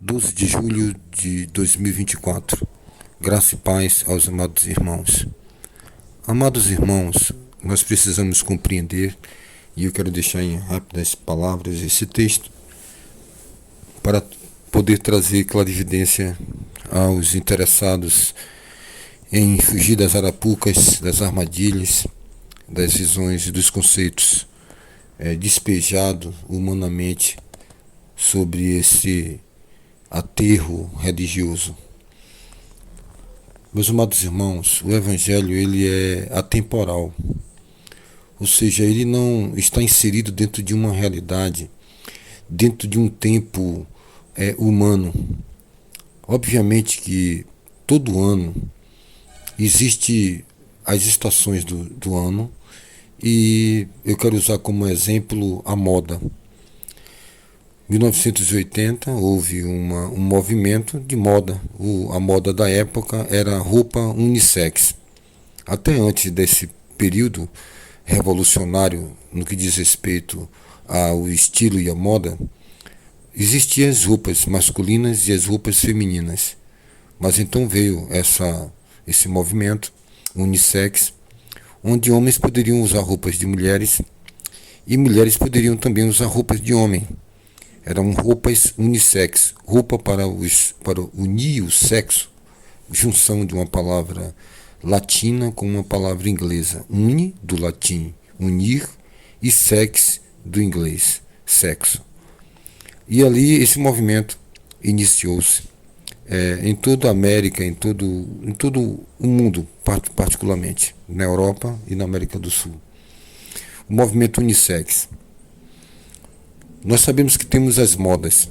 12 de julho de 2024. Graça e paz aos amados irmãos. Amados irmãos, nós precisamos compreender, e eu quero deixar em rápidas palavras esse texto, para poder trazer clarividência aos interessados em fugir das arapucas, das armadilhas, das visões e dos conceitos despejado humanamente sobre esse aterro religioso. Meus amados irmãos, o Evangelho ele é atemporal, ou seja, ele não está inserido dentro de uma realidade, dentro de um tempo humano. Obviamente que todo ano existe as estações do ano, e eu quero usar como exemplo a moda. Em 1980 houve um movimento de moda. A moda da época era roupa unissex. Até antes desse período revolucionário no que diz respeito ao estilo e à moda, existiam as roupas masculinas e as roupas femininas. Mas então veio esse movimento unissex, onde homens poderiam usar roupas de mulheres e mulheres poderiam também usar roupas de homem. Eram roupas unissex, roupa para unir o sexo, junção de uma palavra latina com uma palavra inglesa. Uni, do latim, unir, e sex, do inglês, sexo. E ali esse movimento iniciou-se em toda a América, em todo o mundo, particularmente, na Europa e na América do Sul. O movimento unissex. Nós sabemos que temos as modas.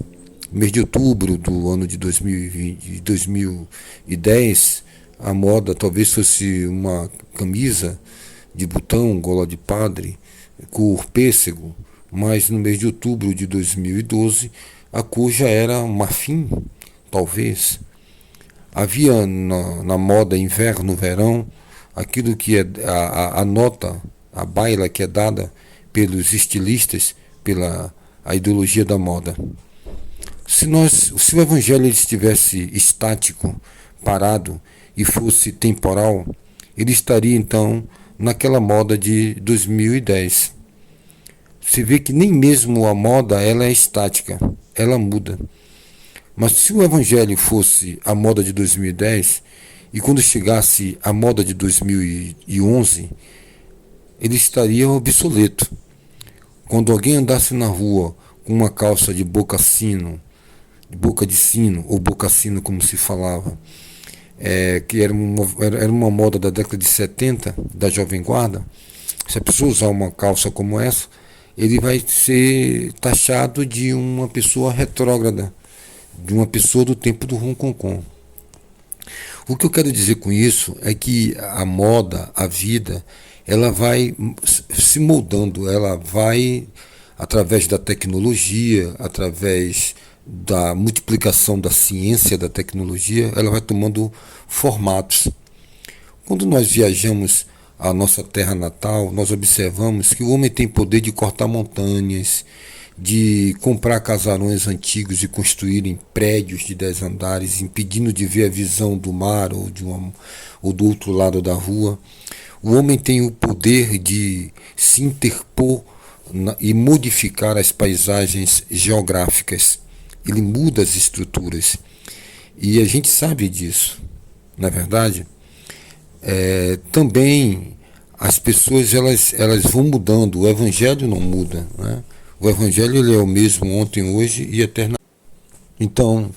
No mês de outubro do ano de 2010, a moda talvez fosse uma camisa de botão, gola de padre, cor pêssego, mas no mês de outubro de 2012 a cor já era marfim, talvez. Havia na moda inverno, verão, aquilo que é a nota, a baila que é dada pelos estilistas, pela a ideologia da moda. Se o Evangelho estivesse estático, parado e fosse temporal, ele estaria então naquela moda de 2010. Você vê que nem mesmo a moda ela é estática, ela muda. Mas se o Evangelho fosse a moda de 2010 e quando chegasse a moda de 2011, ele estaria obsoleto. Quando alguém andasse na rua com uma calça de boca de sino, ou boca-sino como se falava, que era uma moda da década de 70, da Jovem Guarda, se a pessoa usar uma calça como essa, ele vai ser taxado de uma pessoa retrógrada, de uma pessoa do tempo do Ronconcon. O que eu quero dizer com isso é que a moda, a vida, ela vai se moldando, ela vai, através da tecnologia, através da multiplicação da ciência, da tecnologia, ela vai tomando formatos. Quando nós viajamos à nossa terra natal, nós observamos que o homem tem poder de cortar montanhas, de comprar casarões antigos e construírem prédios de 10 andares, impedindo de ver a visão do mar ou do outro lado da rua. O homem tem o poder de se interpor e modificar as paisagens geográficas. Ele muda as estruturas. E a gente sabe disso, na verdade. Também as pessoas elas vão mudando. O Evangelho não muda, né? O Evangelho ele é o mesmo ontem, hoje e eternamente. Então,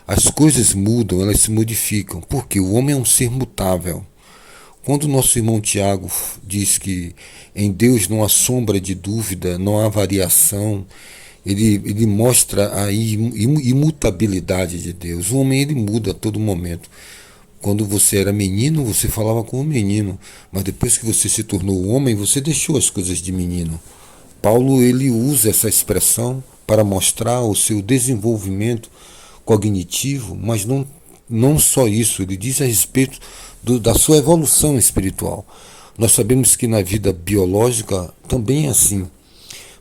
as coisas mudam, elas se modificam, porque o homem é um ser mutável. Quando o nosso irmão Tiago diz que em Deus não há sombra de dúvida, não há variação, ele mostra a imutabilidade de Deus. O homem ele muda a todo momento. Quando você era menino, você falava como menino, mas depois que você se tornou homem, você deixou as coisas de menino. Paulo ele usa essa expressão para mostrar o seu desenvolvimento cognitivo, mas não só isso, ele diz a respeito da sua evolução espiritual. Nós sabemos que na vida biológica também é assim.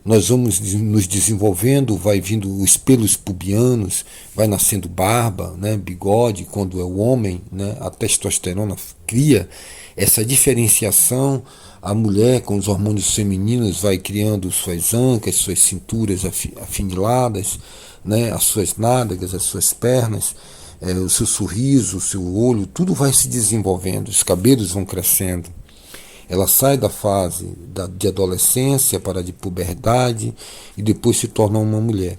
nós vamos nos desenvolvendo, vai vindo os pelos pubianos, vai nascendo barba, né, bigode, quando é o homem, né, a testosterona cria essa diferenciação. A mulher, com os hormônios femininos, vai criando suas ancas, suas cinturas afiniladas, né, as suas nádegas, as suas pernas, o seu sorriso, o seu olho, tudo vai se desenvolvendo, os cabelos vão crescendo. Ela sai da fase de adolescência para a de puberdade e depois se torna uma mulher.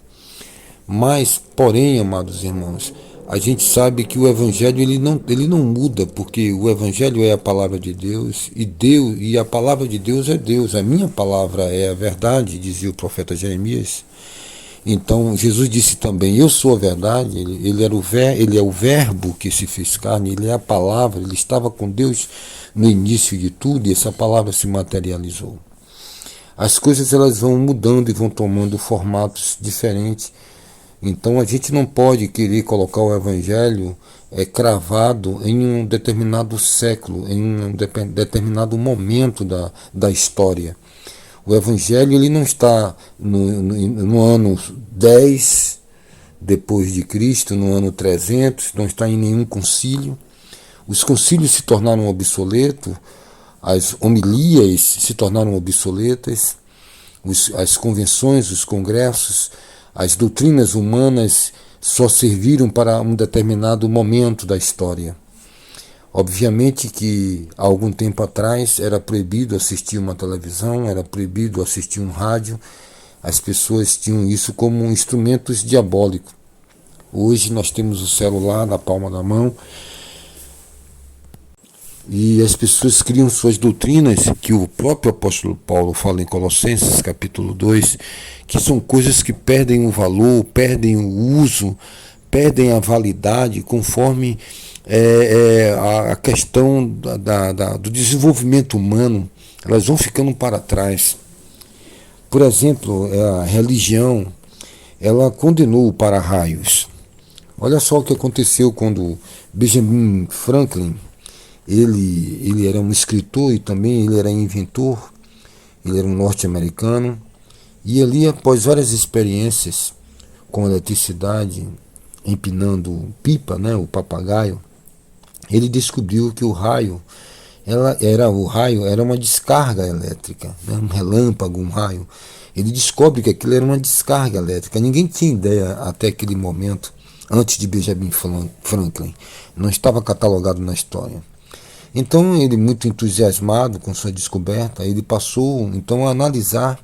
Mas, porém, amados irmãos, a gente sabe que o Evangelho ele não muda, porque o Evangelho é a palavra de Deus e a palavra de Deus é Deus. A minha palavra é a verdade, dizia o profeta Jeremias. Então Jesus disse também: eu sou a verdade. Ele é o verbo que se fez carne, ele é a palavra, ele estava com Deus no início de tudo e essa palavra se materializou. As coisas elas vão mudando e vão tomando formatos diferentes. Então a gente não pode querer colocar o Evangelho cravado em um determinado século, em um determinado momento da história. O Evangelho ele não está no ano 10 depois de Cristo, no ano 300, não está em nenhum concílio. Os concílios se tornaram obsoletos, as homilias se tornaram obsoletas, as convenções, os congressos, as doutrinas humanas só serviram para um determinado momento da história. Obviamente que há algum tempo atrás era proibido assistir uma televisão, era proibido assistir um rádio, as pessoas tinham isso como instrumentos diabólicos. Hoje nós temos o celular na palma da mão e as pessoas criam suas doutrinas, que o próprio apóstolo Paulo fala em Colossenses capítulo 2, que são coisas que perdem o valor, perdem o uso, perdem a validade conforme a questão do desenvolvimento humano, elas vão ficando para trás. Por exemplo, a religião, ela condenou o para-raios. Olha só o que aconteceu quando Benjamin Franklin, ele era um escritor e também ele era inventor, ele era um norte-americano, e ali, após várias experiências com eletricidade, empinando pipa, né, o papagaio, ele descobriu que o raio era uma descarga elétrica, né, um relâmpago, um raio. Ele descobre que aquilo era uma descarga elétrica. Ninguém tinha ideia até aquele momento, antes de Benjamin Franklin. Não estava catalogado na história. Então ele, muito entusiasmado com sua descoberta, ele passou então a analisar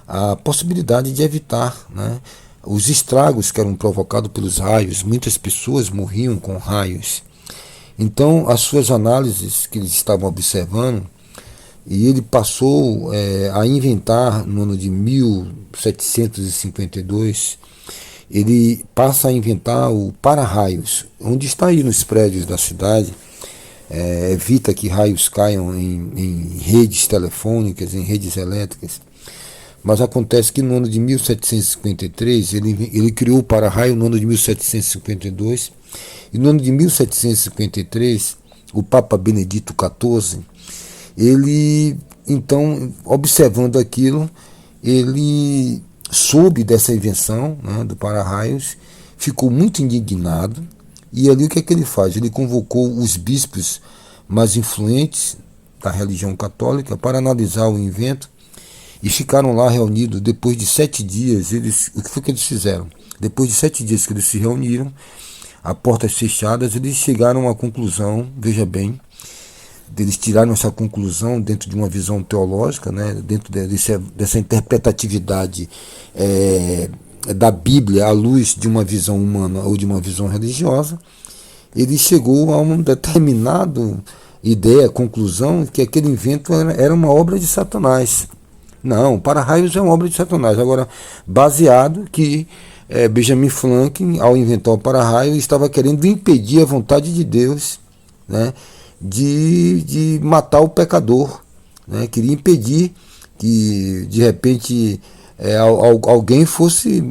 a possibilidade de evitar, né, os estragos que eram provocados pelos raios. Muitas pessoas morriam com raios. Então as suas análises que eles estavam observando, e ele passou a inventar no ano de 1752, ele passa a inventar o para-raios, onde está aí nos prédios da cidade. Evita que raios caiam em redes telefônicas, em redes elétricas. Mas acontece que no ano de 1753, ele criou o para-raio no ano de 1752, e no ano de 1753, o Papa Benedito XIV, ele, então, observando aquilo, ele soube dessa invenção, né, do para-raios, ficou muito indignado, e ali o que é que ele faz? Ele convocou os bispos mais influentes da religião católica para analisar o invento, e ficaram lá reunidos. Depois de 7 dias, o que foi que eles fizeram? Depois de 7 dias que eles se reuniram, a portas fechadas, eles chegaram à conclusão, veja bem, eles tiraram essa conclusão dentro de uma visão teológica, né, dentro dessa interpretatividade da Bíblia à luz de uma visão humana ou de uma visão religiosa. Ele chegou a uma determinada ideia, conclusão, que aquele invento era uma obra de Satanás. Não, para-raios é uma obra de Satanás. Agora, baseado que Benjamin Franklin, ao inventar o para-raio, estava querendo impedir a vontade de Deus, né, de matar o pecador, né, queria impedir que, de repente, alguém fosse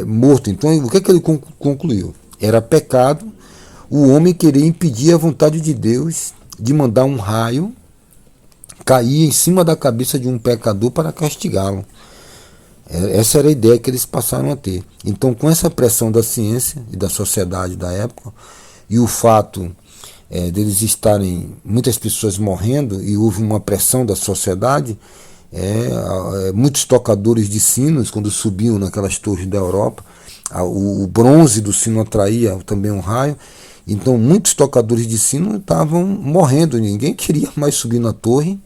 morto. Então, o que é que ele concluiu? Era pecado o homem querer impedir a vontade de Deus de mandar um raio cair em cima da cabeça de um pecador para castigá-lo. Essa era a ideia que eles passaram a ter. Então, com essa pressão da ciência e da sociedade da época, e o fato deles estarem muitas pessoas morrendo, e houve uma pressão da sociedade, muitos tocadores de sinos, quando subiam naquelas torres da Europa, o bronze do sino atraía também um raio. Então, muitos tocadores de sino estavam morrendo, ninguém queria mais subir na torre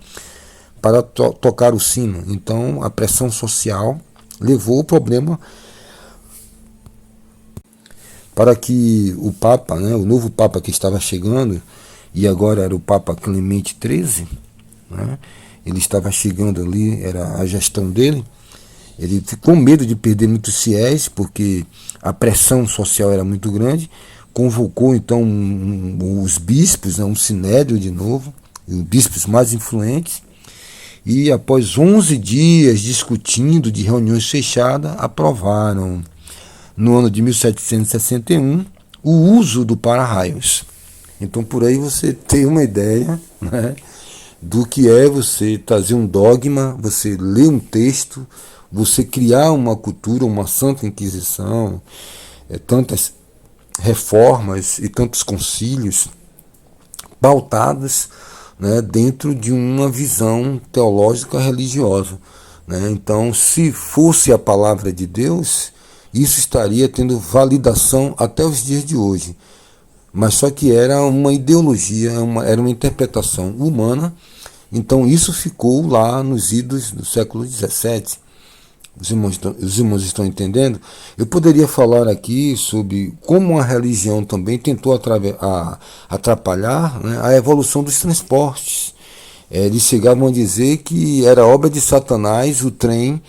para tocar o sino. Então, a pressão social levou o problema para que o Papa, né, o novo Papa que estava chegando, e agora era o Papa Clemente XIII, né, ele estava chegando ali, era a gestão dele, ele ficou com medo de perder muitos fiéis, porque a pressão social era muito grande, convocou então os bispos, né, um sinédrio de novo, os bispos mais influentes, e após 11 dias discutindo de reuniões fechadas, aprovaram, no ano de 1761, o uso do para-raios. Então, por aí você tem uma ideia, né, do que é você trazer um dogma, você ler um texto, você criar uma cultura, uma santa inquisição, tantas reformas e tantos concílios pautados, né, dentro de uma visão teológica religiosa, né? Então, se fosse a palavra de Deus, isso estaria tendo validação até os dias de hoje. Mas só que era uma ideologia, era uma interpretação humana. Então isso ficou lá nos idos do século XVII. Os irmãos estão entendendo? Eu poderia falar aqui sobre como a religião também tentou atrapalhar, né, a evolução dos transportes. Eles chegavam a dizer que era obra de Satanás o trem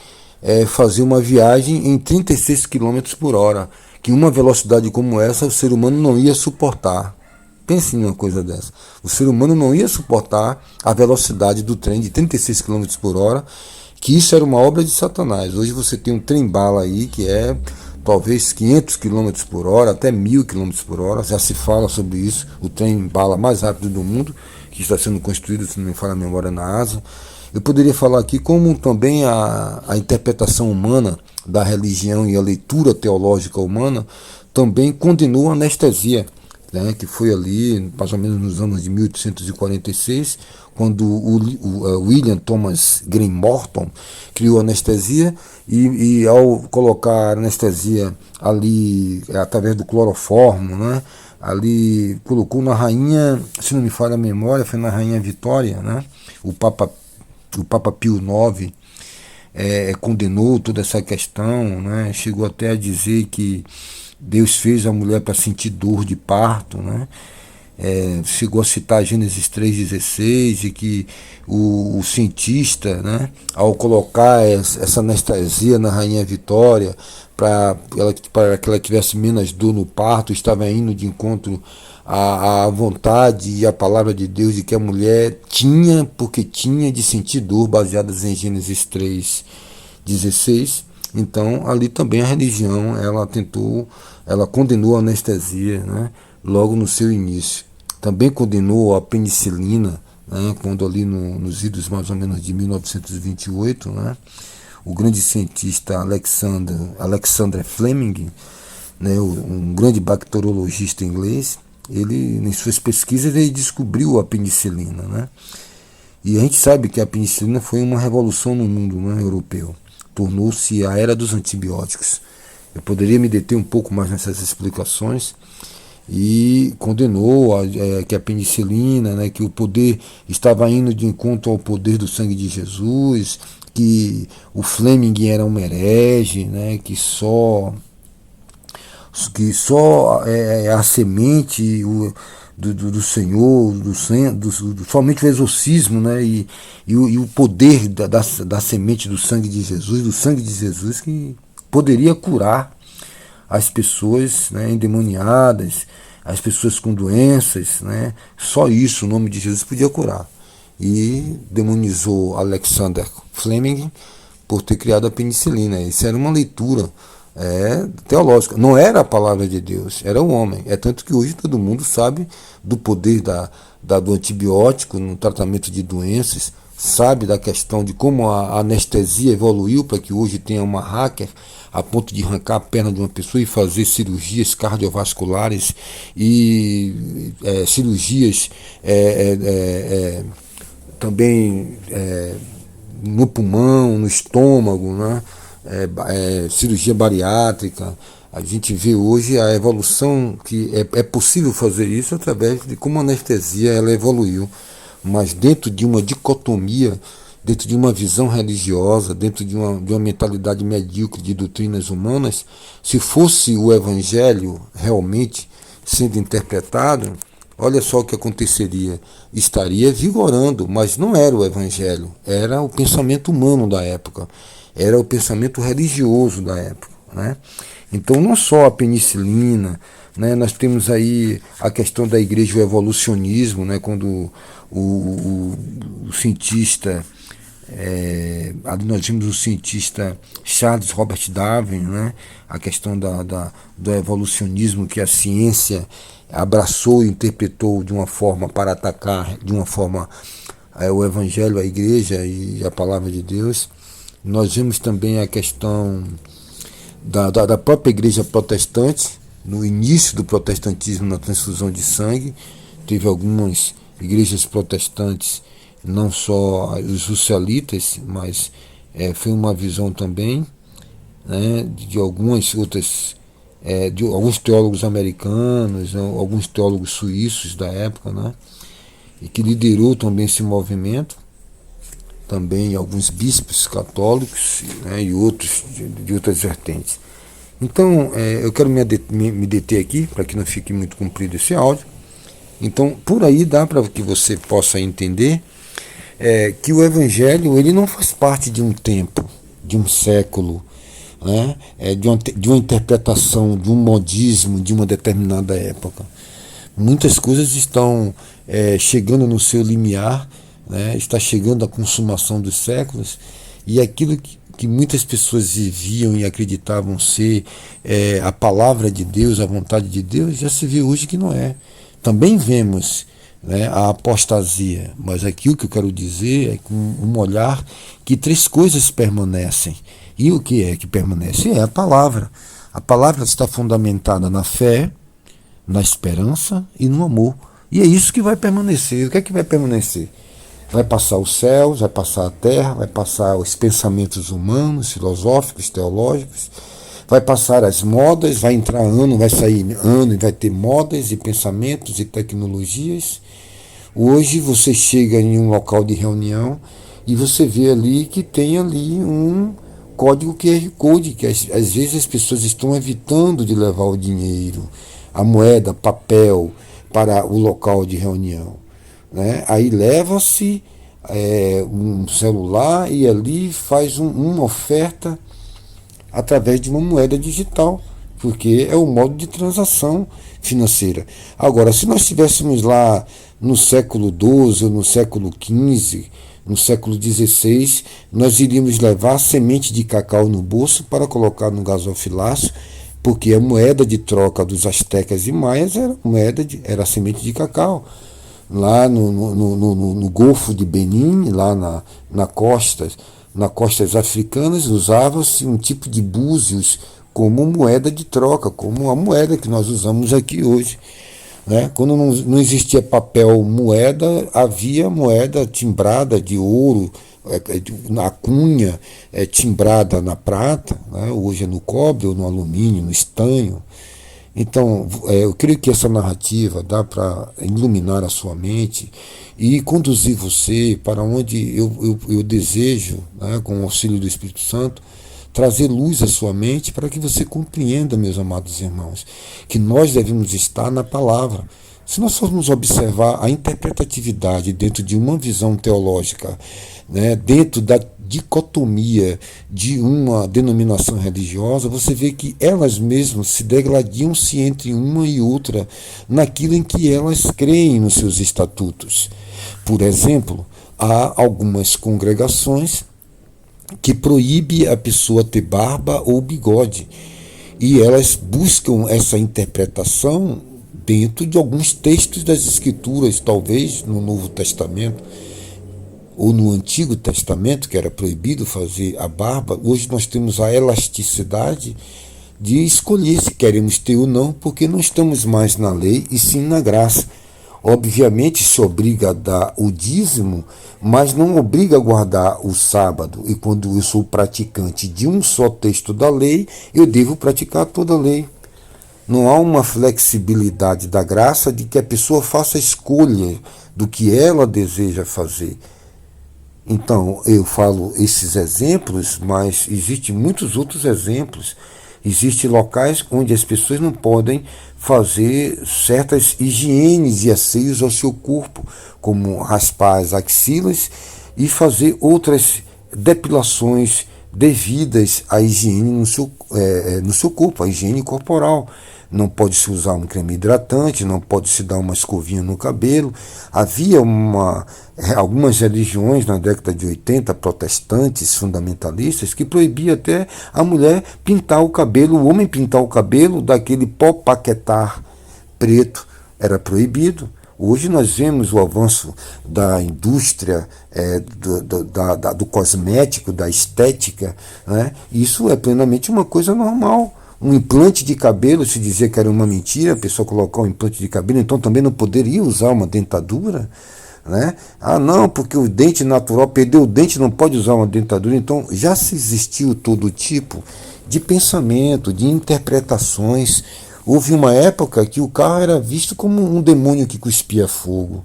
fazer uma viagem em 36 km por hora, que uma velocidade como essa o ser humano não ia suportar. Pense em uma coisa dessa. O ser humano não ia suportar a velocidade do trem de 36 km por hora, que isso era uma obra de Satanás. Hoje você tem um trem-bala aí que é talvez 500 km por hora, até 1000 km por hora, já se fala sobre isso, o trem-bala mais rápido do mundo, que está sendo construído, se não me falha a memória, na Asa. Eu poderia falar aqui como também a interpretação humana da religião e a leitura teológica humana também condenou a anestesia, né, que foi ali mais ou menos nos anos de 1846, quando o William Thomas Green Morton criou a anestesia e ao colocar a anestesia ali através do cloroformo, né, ali colocou na rainha, se não me falha a memória, foi na rainha Vitória, né, o Papa Pio IX condenou toda essa questão, né, chegou até a dizer que Deus fez a mulher para sentir dor de parto, né? Chegou a citar Gênesis 3,16 e que o cientista, né, ao colocar essa anestesia na rainha Vitória para que ela tivesse menos dor no parto, estava indo de encontro à vontade e à palavra de Deus de que a mulher tinha, porque tinha de sentir dor, baseadas em Gênesis 3,16. Então ali também a religião ela condenou a anestesia, né, logo no seu início. Também condenou a penicilina, né, quando ali nos idos mais ou menos de 1928, né, o grande cientista Alexander Fleming, né, um grande bacteriologista inglês, ele em suas pesquisas ele descobriu a penicilina, né, e a gente sabe que a penicilina foi uma revolução no mundo, né, europeu. Tornou-se a era dos antibióticos. Eu poderia me deter um pouco mais nessas explicações, e condenou que a penicilina, né, que o poder estava indo de encontro ao poder do sangue de Jesus, que o Fleming era um herege, né, que só a semente do Senhor, somente o exorcismo, né, e o poder da semente do sangue de Jesus que poderia curar as pessoas, né, endemoniadas, as pessoas com doenças, né, só isso o nome de Jesus podia curar. E demonizou Alexander Fleming por ter criado a penicilina. Isso era uma leitura teológica, não era a palavra de Deus, era o homem. É tanto que hoje todo mundo sabe do poder do antibiótico no tratamento de doenças, sabe da questão de como a anestesia evoluiu para que hoje tenha uma hacker a ponto de arrancar a perna de uma pessoa e fazer cirurgias cardiovasculares e cirurgias também no pulmão, no estômago, né? Cirurgia bariátrica. A gente vê hoje a evolução que é possível fazer isso através de como a anestesia ela evoluiu, mas dentro de uma dicotomia, dentro de uma visão religiosa, dentro de uma mentalidade medíocre de doutrinas humanas. Se fosse o Evangelho realmente sendo interpretado, olha só o que aconteceria. Estaria vigorando, mas não era o Evangelho, era o pensamento humano da época, era o pensamento religioso da época, né? Então, não só a penicilina, né, nós temos aí a questão da igreja, o evolucionismo, né, quando o cientista, ali nós vimos o cientista Charles Robert Darwin, né, a questão do evolucionismo que a ciência abraçou e interpretou de uma forma para atacar, de uma forma, o evangelho, a igreja e a palavra de Deus. Nós vimos também a questão da própria igreja protestante, no início do protestantismo, na transfusão de sangue. Teve algumas igrejas protestantes, não só os socialitas, mas foi uma visão também, né, de algumas outras, de alguns teólogos americanos, alguns teólogos suíços da época, né, e que liderou também esse movimento, também alguns bispos católicos, né, e outros de outras vertentes. Então, eu quero me deter aqui, para que não fique muito comprido esse áudio. Então, por aí dá para que você possa entender que o Evangelho ele não faz parte de um tempo, de um século, né, de uma interpretação, de um modismo de uma determinada época. Muitas coisas estão chegando no seu limiar, né, está chegando a consumação dos séculos, e aquilo que muitas pessoas viviam e acreditavam ser a palavra de Deus, a vontade de Deus, já se vê hoje que não é. Também vemos, né, a apostasia, mas aqui o que eu quero dizer é com um olhar que três coisas permanecem. E o que é que permanece? É a palavra. A palavra está fundamentada na fé, na esperança e no amor. E é isso que vai permanecer. O que é que vai permanecer? Vai passar os céus, vai passar a terra, vai passar os pensamentos humanos, filosóficos, teológicos, vai passar as modas, vai entrar ano, vai sair ano e vai ter modas e pensamentos e tecnologias. Hoje você chega em um local de reunião e você vê ali que tem ali um código QR Code, que às vezes as pessoas estão evitando de levar o dinheiro, a moeda, papel para o local de reunião, né? Aí leva-se um celular e ali faz uma oferta através de uma moeda digital, porque é o modo de transação financeira. Agora, se nós estivéssemos lá no século XII, ou no século XV, no século XVI, nós iríamos levar semente de cacau no bolso para colocar no gasofilácio, porque a moeda de troca dos astecas e maias era semente de cacau. Lá no Golfo de Benin, lá nas costas africanas, usava-se um tipo de búzios como moeda de troca, como a moeda que nós usamos aqui hoje, né? Quando não existia papel moeda, havia moeda timbrada de ouro, na cunha timbrada na prata, né? Hoje é no cobre ou no alumínio, no estanho. Então, eu creio que essa narrativa dá para iluminar a sua mente e conduzir você para onde eu desejo, né, com o auxílio do Espírito Santo, trazer luz à sua mente para que você compreenda, meus amados irmãos, que nós devemos estar na palavra. Se nós formos observar a interpretatividade dentro de uma visão teológica, né, dentro da dicotomia de uma denominação religiosa, você vê que elas mesmas se degladiam-se entre uma e outra naquilo em que elas creem nos seus estatutos. Por exemplo, há algumas congregações que proíbem a pessoa ter barba ou bigode, e elas buscam essa interpretação dentro de alguns textos das Escrituras, talvez no Novo Testamento, ou no Antigo Testamento, que era proibido fazer a barba, hoje nós temos a elasticidade de escolher se queremos ter ou não, porque não estamos mais na lei e sim na graça. Obviamente se obriga a dar o dízimo, mas não obriga a guardar o sábado. E quando eu sou praticante de um só texto da lei, eu devo praticar toda a lei. Não há uma flexibilidade da graça de que a pessoa faça a escolha do que ela deseja fazer. Então, eu falo esses exemplos, mas existem muitos outros exemplos. Existem locais onde as pessoas não podem fazer certas higienes e asseios ao seu corpo, como raspar as axilas e fazer outras depilações devidas à higiene no seu corpo, a higiene corporal. Não pode se usar um creme hidratante, não pode se dar uma escovinha no cabelo. Havia algumas religiões na década de 80, protestantes, fundamentalistas, que proibia até a mulher pintar o cabelo, o homem pintar o cabelo daquele pó paquetar preto. Era proibido. Hoje nós vemos o avanço da indústria, do cosmético, da estética, né? Isso é plenamente uma coisa normal. Um implante de cabelo, se dizia que era uma mentira, a pessoa colocar um implante de cabelo, então também não poderia usar uma dentadura, né? Ah, não, porque o dente natural, perdeu o dente, não pode usar uma dentadura. Então já se existiu todo tipo de pensamento, de interpretações. Houve uma época que o carro era visto como um demônio que cuspia fogo,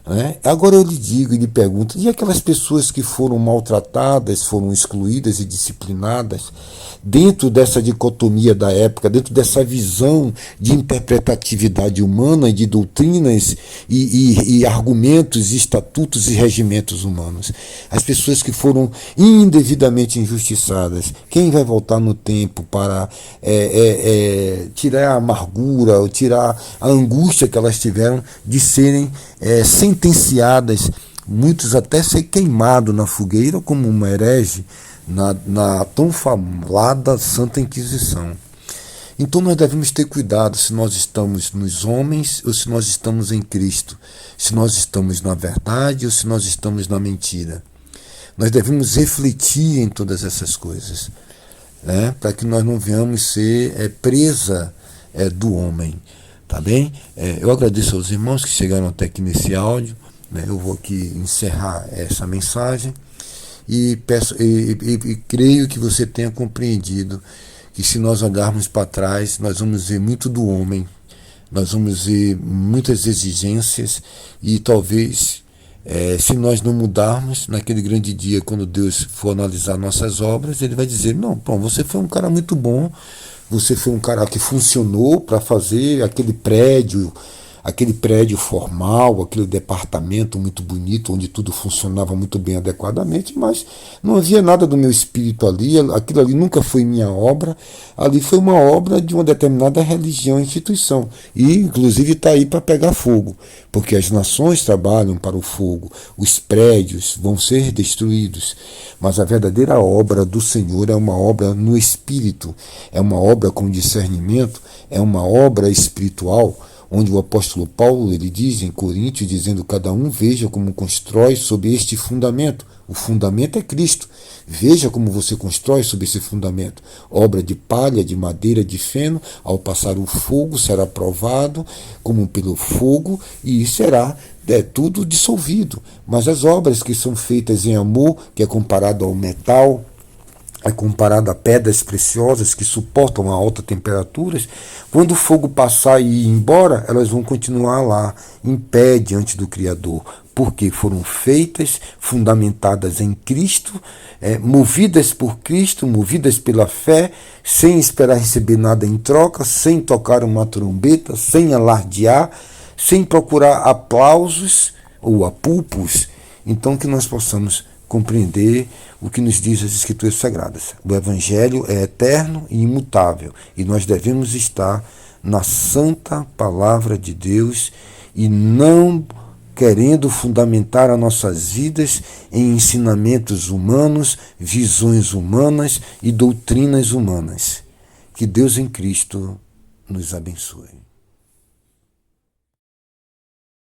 né? Agora eu lhe digo e lhe pergunto, e aquelas pessoas que foram maltratadas, foram excluídas e disciplinadas dentro dessa dicotomia da época, dentro dessa visão de interpretatividade humana e de doutrinas e argumentos, estatutos e regimentos humanos? As pessoas que foram indevidamente injustiçadas, quem vai voltar no tempo para tirar a amargura, ou tirar a angústia que elas tiveram de serem sentenciadas, muitos até ser queimados na fogueira como uma herege na tão falada Santa Inquisição. Então nós devemos ter cuidado se nós estamos nos homens ou se nós estamos em Cristo, se nós estamos na verdade ou se nós estamos na mentira. Nós devemos refletir em todas essas coisas, né, para que nós não venhamos ser presa do homem. Tá bem? Eu agradeço aos irmãos que chegaram até aqui nesse áudio, né? Eu vou aqui encerrar essa mensagem e peço e creio que você tenha compreendido que se nós olharmos para trás, nós vamos ver muito do homem, nós vamos ver muitas exigências e talvez se nós não mudarmos, naquele grande dia, quando Deus for analisar nossas obras, Ele vai dizer, não, bom, você foi um cara muito bom, você foi um cara que funcionou para fazer aquele prédio formal, aquele departamento muito bonito, onde tudo funcionava muito bem adequadamente, mas não havia nada do meu espírito ali, aquilo ali nunca foi minha obra, ali foi uma obra de uma determinada religião, instituição, e inclusive está aí para pegar fogo, porque as nações trabalham para o fogo, os prédios vão ser destruídos, mas a verdadeira obra do Senhor é uma obra no espírito, é uma obra com discernimento, é uma obra espiritual, onde o apóstolo Paulo ele diz em Coríntios, dizendo, cada um veja como constrói sobre este fundamento. O fundamento é Cristo. Veja como você constrói sobre esse fundamento. Obra de palha, de madeira, de feno, ao passar o fogo será provado como pelo fogo e será tudo dissolvido. Mas as obras que são feitas em amor, que é comparado ao metal, é comparado a pedras preciosas que suportam a altas temperaturas, quando o fogo passar e ir embora, elas vão continuar lá, em pé diante do Criador, porque foram feitas, fundamentadas em Cristo, movidas por Cristo, movidas pela fé, sem esperar receber nada em troca, sem tocar uma trombeta, sem alardear, sem procurar aplausos ou apulpos. Então que nós possamos compreender o que nos diz as Escrituras Sagradas. O Evangelho é eterno e imutável, e nós devemos estar na santa palavra de Deus e não querendo fundamentar as nossas vidas em ensinamentos humanos, visões humanas e doutrinas humanas. Que Deus em Cristo nos abençoe.